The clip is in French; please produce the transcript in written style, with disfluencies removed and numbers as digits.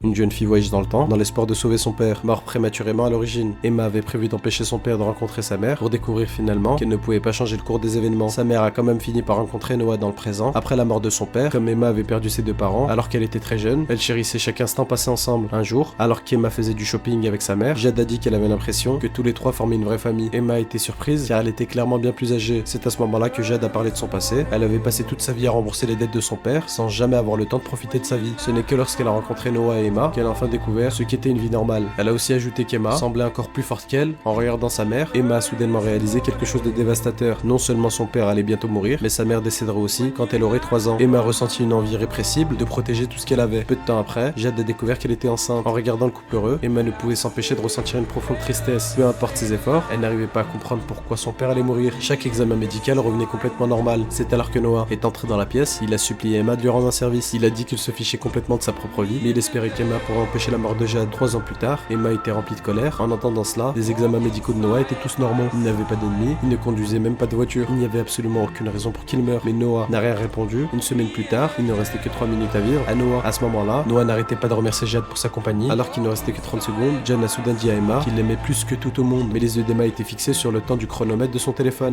Une jeune fille voyage dans le temps, dans l'espoir de sauver son père, mort prématurément à l'origine. Emma avait prévu d'empêcher son père de rencontrer sa mère, pour découvrir finalement qu'elle ne pouvait pas changer le cours des événements. Sa mère a quand même fini par rencontrer Noah dans le présent, après la mort de son père. Comme Emma avait perdu ses deux parents, alors qu'elle était très jeune, elle chérissait chaque instant passé ensemble. Un jour, alors qu'Emma faisait du shopping avec sa mère, Jade a dit qu'elle avait l'impression que tous les trois formaient une vraie famille. Emma a été surprise, car elle était clairement bien plus âgée. C'est à ce moment-là que Jade a parlé de son passé. Elle avait passé toute sa vie à rembourser les dettes de son père, sans jamais avoir le temps de profiter de sa vie. Ce n'est que lorsqu'elle a rencontré Noah et Emma qu'elle a enfin découvert ce qu'était une vie normale. Elle a aussi ajouté qu'Emma semblait encore plus forte qu'elle. En regardant sa mère, Emma a soudainement réalisé quelque chose de dévastateur. Non seulement son père allait bientôt mourir, mais sa mère décéderait aussi quand elle aurait 3 ans. Emma a ressenti une envie répressible de protéger tout ce qu'elle avait. Peu de temps après, Jade a découvert qu'elle était enceinte. En regardant le couple heureux, Emma ne pouvait s'empêcher de ressentir une profonde tristesse. Peu importe ses efforts, elle n'arrivait pas à comprendre pourquoi son père allait mourir. Chaque examen médical revenait complètement normal. C'est alors que Noah est entré dans la pièce, il a supplié Emma de lui rendre un service. Il a dit qu'il se fichait complètement de sa propre vie, mais il espérait qu'Emma pourrait empêcher la mort de Jade. 3 ans plus tard, Emma était remplie de colère. En entendant cela, les examens médicaux de Noah étaient tous normaux. Il n'avait pas d'ennemis, il ne conduisait même pas de voiture. Il n'y avait absolument aucune raison pour qu'il meure. Mais Noah n'a rien répondu. Une semaine plus tard, il ne restait que 3 minutes à vivre. À ce moment-là, Noah n'arrêtait pas de remercier Jade pour sa compagnie. Alors qu'il ne restait que 30 secondes, Jade a soudain dit à Emma qu'il l'aimait plus que tout au monde. Mais les yeux d'Emma étaient fixés sur le temps du chronomètre de son téléphone.